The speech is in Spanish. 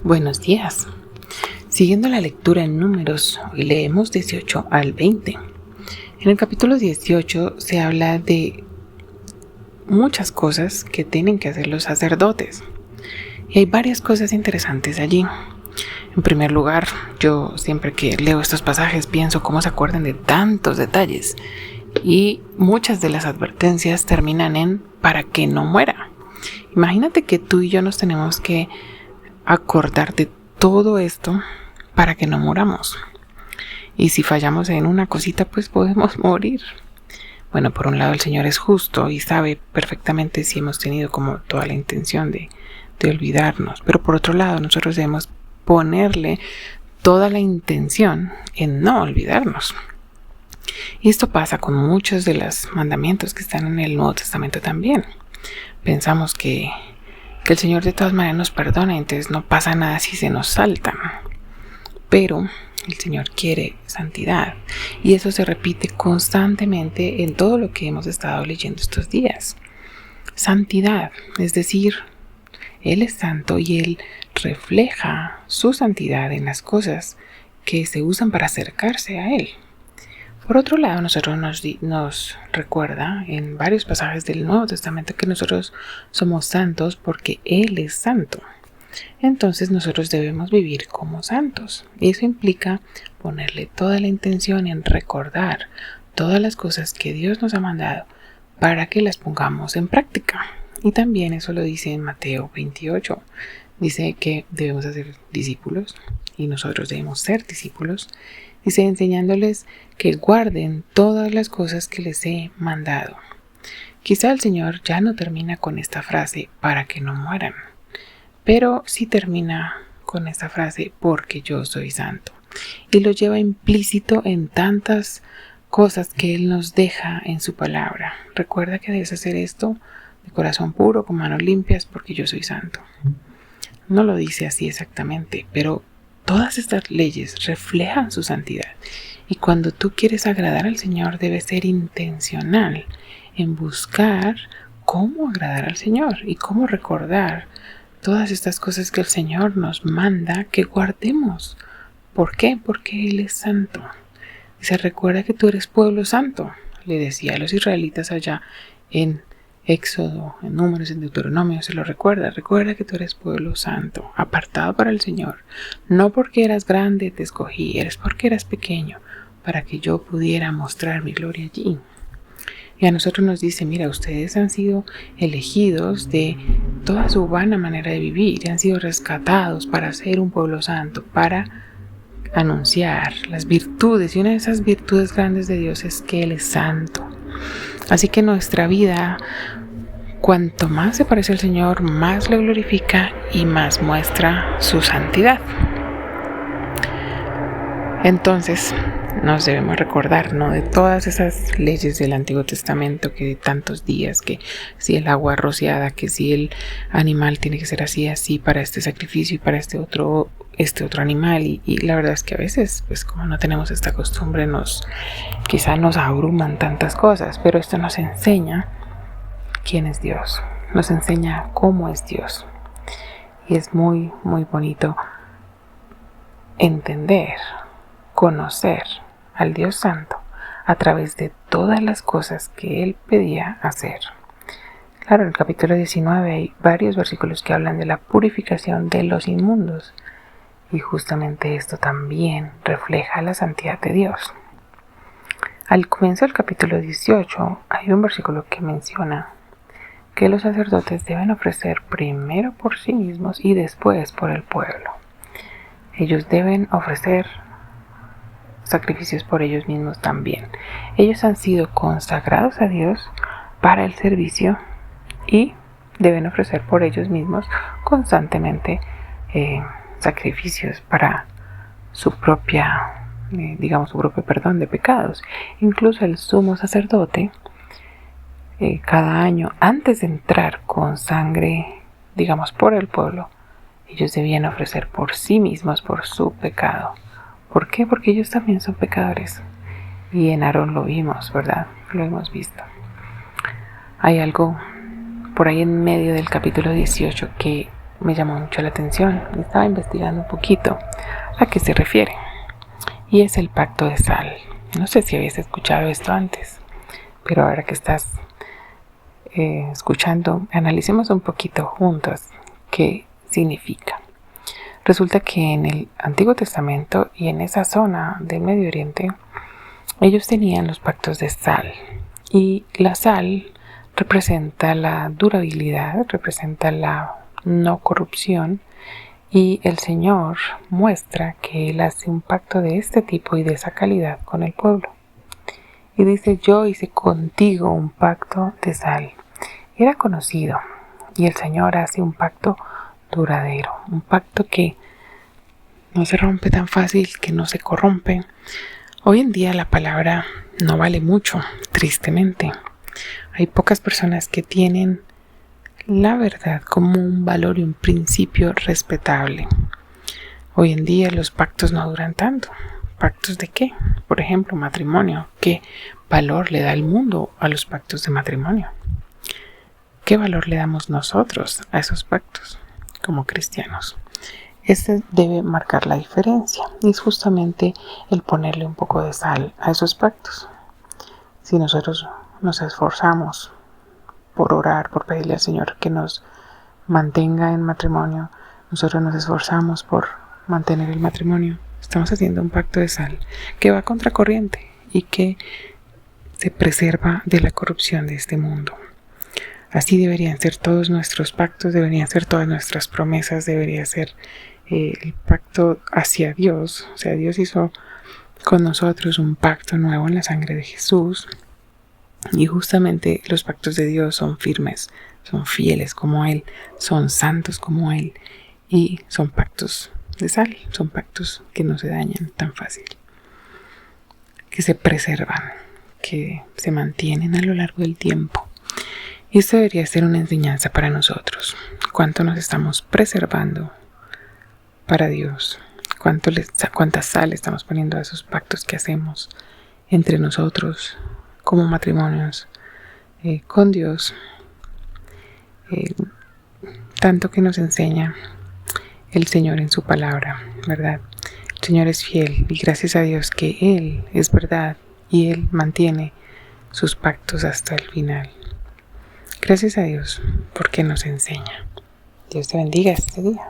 Buenos días. Siguiendo la lectura en Números, hoy leemos 18 al 20. En el capítulo 18 se habla de muchas cosas que tienen que hacer los sacerdotes. Y hay varias cosas interesantes allí. En primer lugar, yo siempre que leo estos pasajes pienso cómo se acuerdan de tantos detalles. Y muchas de las advertencias terminan en para que no muera. Imagínate que tú y yo nos tenemos que acordar de todo esto para que no muramos. Y si fallamos en una cosita, pues podemos morir. Bueno, por un lado el Señor es justo y sabe perfectamente si hemos tenido como toda la intención de olvidarnos. Pero por otro lado, nosotros debemos ponerle toda la intención en no olvidarnos. Y esto pasa con muchos de los mandamientos que están en el Nuevo Testamento también. Pensamos que el Señor de todas maneras nos perdona, entonces no pasa nada si se nos saltan. Pero el Señor quiere santidad y eso se repite constantemente en todo lo que hemos estado leyendo estos días. Santidad, es decir, Él es santo y Él refleja su santidad en las cosas que se usan para acercarse a Él. Por otro lado, nosotros nos recuerda en varios pasajes del Nuevo Testamento que nosotros somos santos porque Él es santo. Entonces nosotros debemos vivir como santos. Y eso implica ponerle toda la intención en recordar todas las cosas que Dios nos ha mandado para que las pongamos en práctica. Y también eso lo dice en Mateo 28. Dice que debemos hacer discípulos y nosotros debemos ser discípulos. Dice enseñándoles que guarden todas las cosas que les he mandado. Quizá el Señor ya no termina con esta frase para que no mueran, pero sí termina con esta frase porque yo soy santo. Y lo lleva implícito en tantas cosas que Él nos deja en su palabra. Recuerda que debes hacer esto de corazón puro, con manos limpias, porque yo soy santo. No lo dice así exactamente, pero todas estas leyes reflejan su santidad. Y cuando tú quieres agradar al Señor, debes ser intencional en buscar cómo agradar al Señor y cómo recordar todas estas cosas que el Señor nos manda que guardemos. ¿Por qué? Porque Él es santo. Y se recuerda que tú eres pueblo santo, le decía a los israelitas allá en Éxodo, en Números, en Deuteronomio, se lo recuerda. Recuerda que tú eres pueblo santo, apartado para el Señor. No porque eras grande te escogí, eres porque eras pequeño, para que yo pudiera mostrar mi gloria allí. Y a nosotros nos dice, mira, ustedes han sido elegidos de toda su vana manera de vivir, y han sido rescatados para ser un pueblo santo, para anunciar las virtudes. Y una de esas virtudes grandes de Dios es que Él es santo. Así que nuestra vida, cuanto más se parece al Señor, más le glorifica y más muestra su santidad. Entonces, nos debemos recordar, ¿no?, de todas esas leyes del Antiguo Testamento, que de tantos días, que si el agua rociada, que si el animal tiene que ser así para este sacrificio y para este otro animal. Y la verdad es que a veces, pues como no tenemos esta costumbre, quizá nos abruman tantas cosas, pero esto nos enseña quién es Dios, nos enseña cómo es Dios. Y es muy, muy bonito entender, conocer al Dios Santo a través de todas las cosas que Él pedía hacer. Claro, en el capítulo 19 hay varios versículos que hablan de la purificación de los inmundos. Y justamente esto también refleja la santidad de Dios. Al comienzo del capítulo 18 hay un versículo que menciona que los sacerdotes deben ofrecer primero por sí mismos y después por el pueblo. Ellos deben ofrecer sacrificios por ellos mismos también. Ellos han sido consagrados a Dios para el servicio y deben ofrecer por ellos mismos constantemente sacrificios para su propio perdón de pecados. Incluso el sumo sacerdote, cada año, antes de entrar con sangre, por el pueblo, ellos debían ofrecer por sí mismos, por su pecado. ¿Por qué? Porque ellos también son pecadores. Y en Aarón lo vimos, ¿verdad? Lo hemos visto. Hay algo por ahí en medio del capítulo 18 que me llamó mucho la atención. Estaba investigando un poquito a qué se refiere. Y es el pacto de sal. No sé si habías escuchado esto antes, pero ahora que estás escuchando, analicemos un poquito juntos qué significa. Resulta que en el Antiguo Testamento y en esa zona del Medio Oriente, ellos tenían los pactos de sal. Y la sal representa la durabilidad, representa la no corrupción. Y el Señor muestra que Él hace un pacto de este tipo y de esa calidad con el pueblo. Y dice, yo hice contigo un pacto de sal. Era conocido. Y el Señor hace un pacto duradero. Un pacto que no se rompe tan fácil, que no se corrompe. Hoy en día la palabra no vale mucho, tristemente. Hay pocas personas que tienen la verdad como un valor y un principio respetable. Hoy en día los pactos no duran tanto. ¿Pactos de qué? Por ejemplo, matrimonio. ¿Qué valor le da el mundo a los pactos de matrimonio? ¿Qué valor le damos nosotros a esos pactos como cristianos? Este debe marcar la diferencia y es justamente el ponerle un poco de sal a esos pactos. Si nosotros nos esforzamos por orar, por pedirle al Señor que nos mantenga en matrimonio, nosotros nos esforzamos por mantener el matrimonio, estamos haciendo un pacto de sal que va contracorriente y que se preserva de la corrupción de este mundo. Así deberían ser todos nuestros pactos, deberían ser todas nuestras promesas, debería ser el pacto hacia Dios. O sea, Dios hizo con nosotros un pacto nuevo en la sangre de Jesús. Y justamente los pactos de Dios son firmes, son fieles como Él, son santos como Él. Y son pactos de sal, son pactos que no se dañan tan fácil, que se preservan, que se mantienen a lo largo del tiempo. Y esto debería ser una enseñanza para nosotros. ¿Cuánto nos estamos preservando para Dios? ¿Cuánta sal estamos poniendo a esos pactos que hacemos entre nosotros como matrimonios con Dios? Tanto que nos enseña el Señor en su palabra, ¿verdad? El Señor es fiel y gracias a Dios que Él es verdad y Él mantiene sus pactos hasta el final. Gracias a Dios porque nos enseña. Dios te bendiga este día.